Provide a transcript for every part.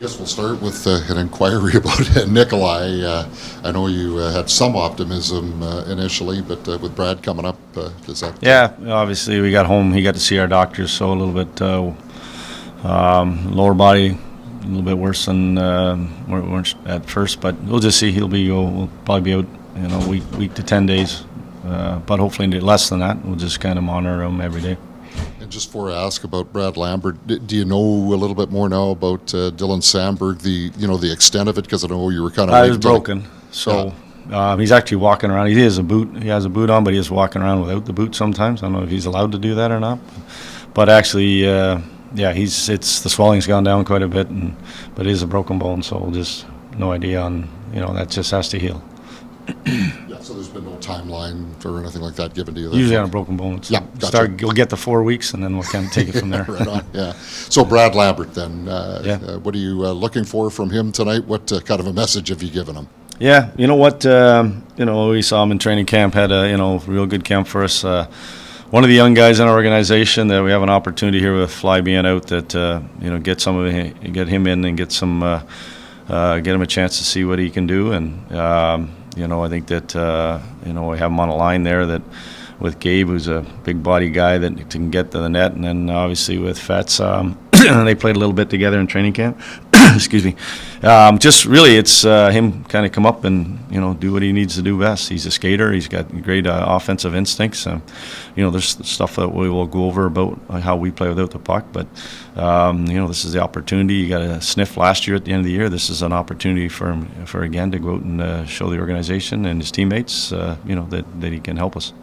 I guess we'll start with an inquiry about Nikolai. I know you had some optimism initially, but with Brad coming up, does that... Yeah, obviously we got home. He got to see our doctors, so a little bit lower body, a little bit worse than weren't at first, but we'll just see. We'll probably be out, week to 10 days, but hopefully less than that. We'll just kind of monitor him every day. And just before I ask about Brad Lambert, do you know a little bit more now about Dylan Samberg, the extent of it? Because I know you were kind of... He was broken, so he's actually walking around. He has a boot on, but he is walking around without the boot sometimes. I don't know if he's allowed to do that or not. But actually, the swelling's gone down quite a bit, but it is a broken bone, so just no idea on, that just has to heal. Yeah, so there's been no timeline or anything like that given to you? Usually on a broken bone. Yeah, gotcha. We'll get the 4 weeks, and then we'll kind of take it from there. Right on, yeah. So Brad Lambert then, what are you looking for from him tonight? What kind of a message have you given him? Yeah, you know what, we saw him in training camp, had a, real good camp for us. One of the young guys in our organization that we have an opportunity here with Fly being out that, get him in and get him a chance to see what he can do. And, I think that, we have him on a line there that with Gabe, who's a big body guy that can get to the net. And then obviously with Fetz, they played a little bit together in training camp. Excuse me. Just really, it's him kind of come up and do what he needs to do best. He's a skater. He's got great offensive instincts. There's stuff that we will go over about how we play without the puck. But this is the opportunity. You got a sniff last year at the end of the year. This is an opportunity for him again to go out and show the organization and his teammates that he can help us.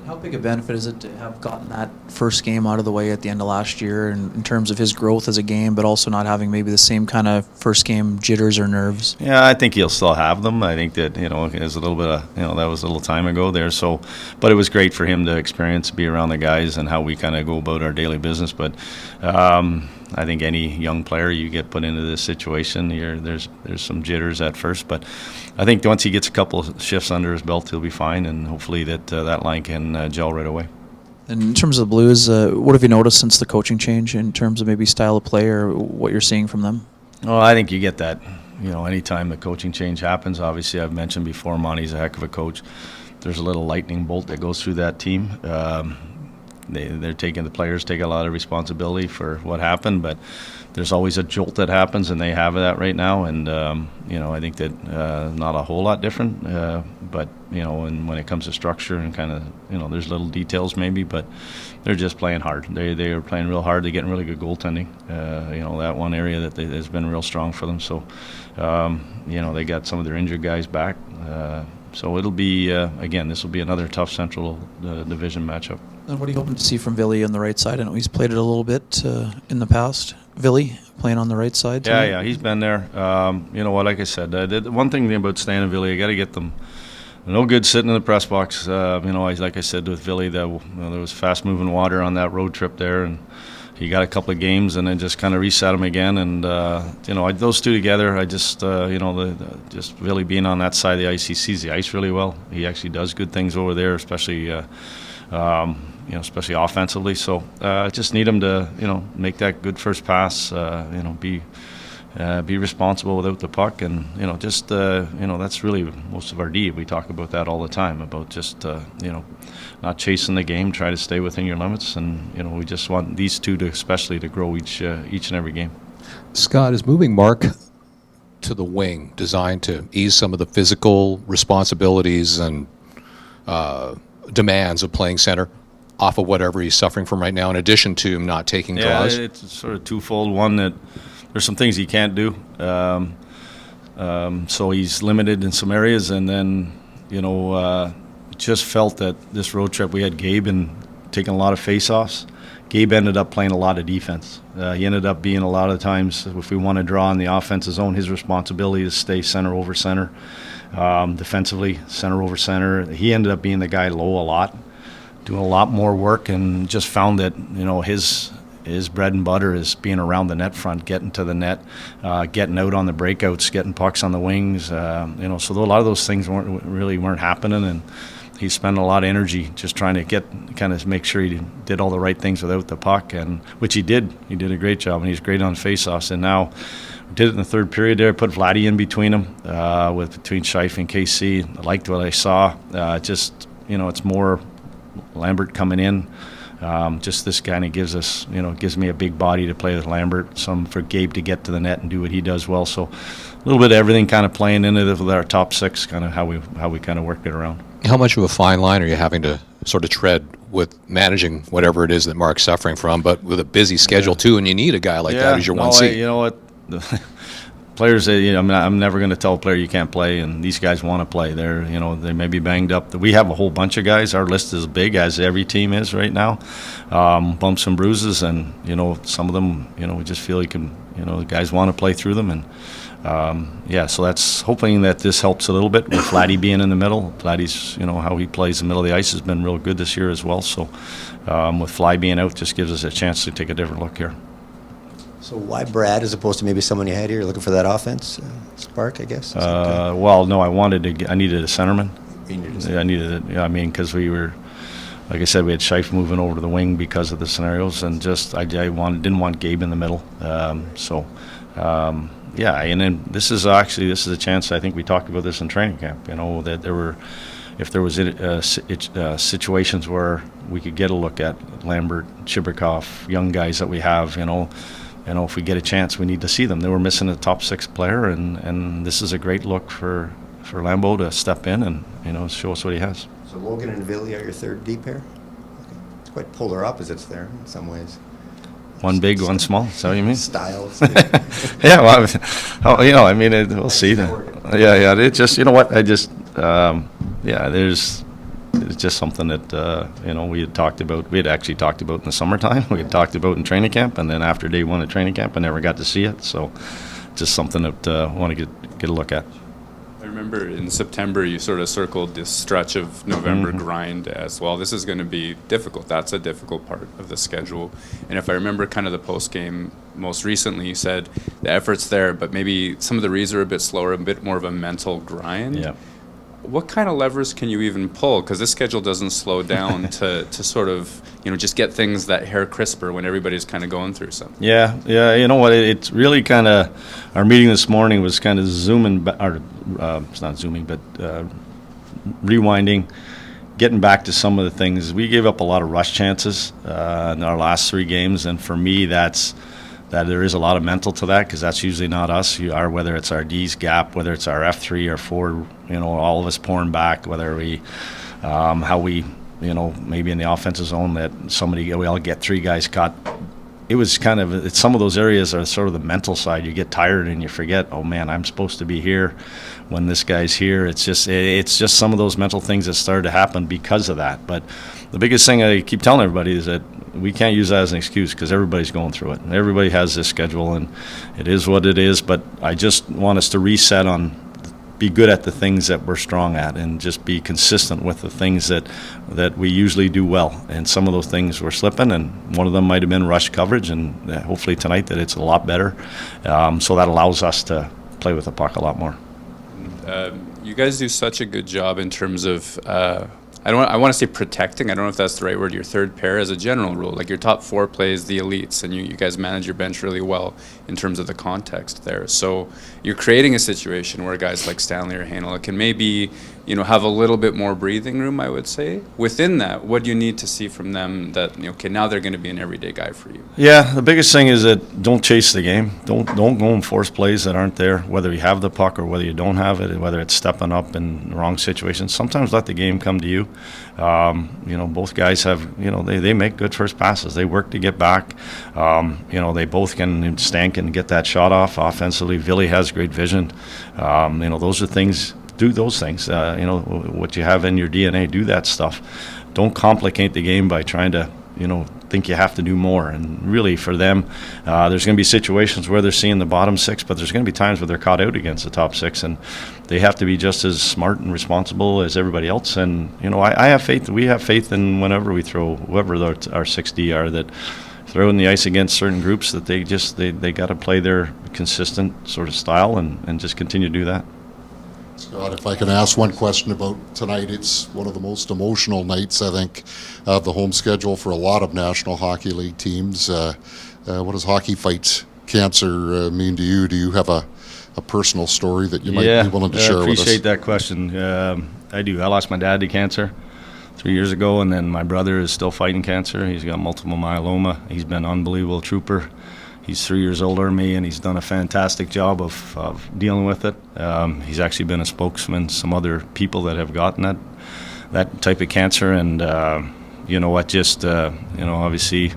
How big a benefit is it to have gotten that first game out of the way at the end of last year in terms of his growth as a game, but also not having maybe the same kind of first game jitters or nerves? Yeah, I think he'll still have them. I think that, there's a little bit of, that was a little time ago there. So, but it was great for him to experience, be around the guys and how we kind of go about our daily business. But I think any young player you get put into this situation, there's some jitters at first, but I think once he gets a couple of shifts under his belt, he'll be fine, and hopefully that line can gel right away. And in terms of the Blues, what have you noticed since the coaching change in terms of maybe style of play or what you're seeing from them? Well, I think you get that, anytime the coaching change happens. Obviously, I've mentioned before, Monty's a heck of a coach. There's a little lightning bolt that goes through that team. The players take a lot of responsibility for what happened, but there's always a jolt that happens, and they have that right now. And I think that not a whole lot different, but and when it comes to structure and kind of there's little details maybe, but they're just playing hard. They are playing real hard. They're getting really good goaltending. That one area that has been real strong for them. So they got some of their injured guys back. So it'll be again, this will be another tough Central Division matchup. And what are you hoping to see from Ville on the right side? I know he's played it a little bit in the past. Ville playing on the right side tonight? Yeah, he's been there. Like I said, the one thing about Stan and Ville, you got to get them. No good sitting in the press box. Like I said with Ville, there was fast-moving water on that road trip there, and he got a couple of games and then just kind of reset him again. And those two together, I just just Ville being on that side of the ice, he sees the ice really well. He actually does good things over there, especially especially offensively. So just need him to make that good first pass. Be responsible without the puck, and that's really most of our D. We talk about that all the time about just not chasing the game, try to stay within your limits, and we just want these two to especially to grow each and every game. Scott, is moving Mark to the wing designed to ease some of the physical responsibilities and demands of playing center off of whatever he's suffering from right now, in addition to him not taking draws? Yeah, it's sort of twofold. One, that there's some things he can't do, so he's limited in some areas. And then, just felt that this road trip we had Gabe and taking a lot of face-offs. Gabe ended up playing a lot of defense. He ended up being a lot of times, if we want to draw in the offensive zone, his responsibility is to stay center over center. Defensively, center over center. He ended up being the guy low a lot, doing a lot more work, and just found that his bread and butter is being around the net front, getting to the net, getting out on the breakouts, getting pucks on the wings. So a lot of those things weren't happening, and he spent a lot of energy just trying to make sure he did all the right things without the puck, and which he did. He did a great job, and he's great on faceoffs. And now did it in the third period there. Put Vladdy in between them, between Scheifele and KC. I liked what I saw. It's more Lambert coming in. Just this kind of gives me a big body to play with Lambert. Some for Gabe to get to the net and do what he does well. So a little bit of everything kind of playing into with our top six, kind of how we kind of worked it around. How much of a fine line are you having to sort of tread with managing whatever it is that Mark's suffering from, but with a busy schedule too, and you need a guy like that as your 1C? You know what? The players, I'm never going to tell a player you can't play, and these guys want to play. They may be banged up. We have a whole bunch of guys. Our list is as big as every team is right now. Bumps and bruises, and some of them, we just feel the guys want to play through them, and so that's hoping that this helps a little bit with Vladdy being in the middle. Vladdy's, how he plays in the middle of the ice has been real good this year as well. So with Fly being out, just gives us a chance to take a different look here. So why Brad as opposed to maybe someone you had here? You're looking for that offense spark, I guess? Well, no, I needed a centerman. You needed a Yeah, I needed it. Because we were, like I said, we had Scheifele moving over to the wing because of the scenarios, and just didn't want Gabe in the middle. And then this is a chance. I think we talked about this in training camp. That if there was situations where we could get a look at Lambert, Chibrikov, young guys that we have. If we get a chance, we need to see them. They were missing a top six player, and this is a great look for Lambeau to step in and show us what he has. So Logan and Ville are your third D pair? Okay. It's quite polar opposites there in some ways. One big, one small. Is that what you mean? Styles. Yeah, we'll see. It just, it's just something that, we had talked about. We had actually talked about in the summertime. We had talked about in training camp, and then after day one of training camp, I never got to see it. So just something that I want to get a look at. I remember in September you sort of circled this stretch of November grind as well. This is going to be difficult. That's a difficult part of the schedule. And if I remember kind of the post-game most recently, you said the effort's there, but maybe some of the reads are a bit slower, a bit more of a mental grind. Yeah. What kind of levers can you even pull? Because this schedule doesn't slow down to sort of, just get things that hair crisper when everybody's kind of going through something. Yeah. You know what? It's really kind of, our meeting this morning was kind of it's not zooming, but rewinding, getting back to some of the things. We gave up a lot of rush chances in our last three games, and for me, that there is a lot of mental to that, because that's usually not us. Whether it's our D's gap, whether it's our F3 or 4, all of us pouring back, whether we, how we, maybe in the offensive zone that we all get three guys caught. It was kind of, some of those areas are sort of the mental side. You get tired and you forget, oh man, I'm supposed to be here when this guy's here. It's just some of those mental things that started to happen because of that. But the biggest thing I keep telling everybody is that we can't use that as an excuse, because everybody's going through it. Everybody has this schedule, and it is what it is. But I just want us to reset on, be good at the things that we're strong at, and just be consistent with the things that we usually do well. And some of those things we're slipping, and one of them might have been rush coverage, and hopefully tonight that it's a lot better. So that allows us to play with the puck a lot more. You guys do such a good job in terms of I want to say protecting. I don't know if that's the right word. Your third pair, as a general rule, like your top four plays the elites, and you guys manage your bench really well in terms of the context there. So you're creating a situation where guys like Stanley or Heinola can maybe, have a little bit more breathing room, I would say. Within that, what do you need to see from them that, okay, now they're going to be an everyday guy for you? Yeah, the biggest thing is that don't chase the game. Don't go and force plays that aren't there, whether you have the puck or whether you don't have it, whether it's stepping up in the wrong situations. Sometimes let the game come to you. Both guys have, they make good first passes. They work to get back. They both Stan can get that shot off offensively. Ville has great vision. Those are things. Do those things. What you have in your DNA. Do that stuff. Don't complicate the game by trying to, think you have to do more. And really, for them, there's going to be situations where they're seeing the bottom six, but there's going to be times where they're caught out against the top six, and they have to be just as smart and responsible as everybody else. And I have faith. We have faith in whenever we throw, whoever our 6D are, that throw in the ice against certain groups, that they got to play their consistent sort of style and just continue to do that. Scott, if I can ask one question about tonight, it's one of the most emotional nights, I think, of the home schedule for a lot of National Hockey League teams. What does hockey fights cancer mean to you? Do you have a personal story that you might be willing to share with us? I appreciate that question. I do. I lost my dad to cancer 3 years ago, and then my brother is still fighting cancer. He's got multiple myeloma. He's been an unbelievable trooper. He's 3 years older than me, and he's done a fantastic job of dealing with it. He's actually been a spokesman, some other people that have gotten that type of cancer, and you know what, just, you know, obviously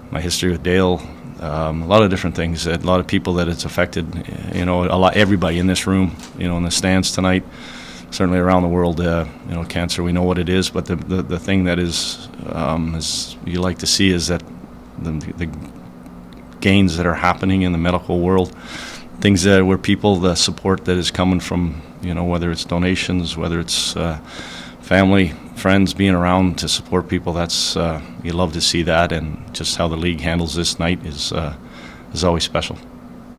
my history with Dale, a lot of different things, a lot of people that it's affected, you know, everybody in this room, you know, in the stands tonight, certainly around the world, you know, cancer, we know what it is, but the thing that is you like to see is that the gains that are happening in the medical world, things that where people, the support that is coming from, you know, whether it's donations, whether it's family, friends being around to support people, that's you love to see that, and just how the league handles this night is always special.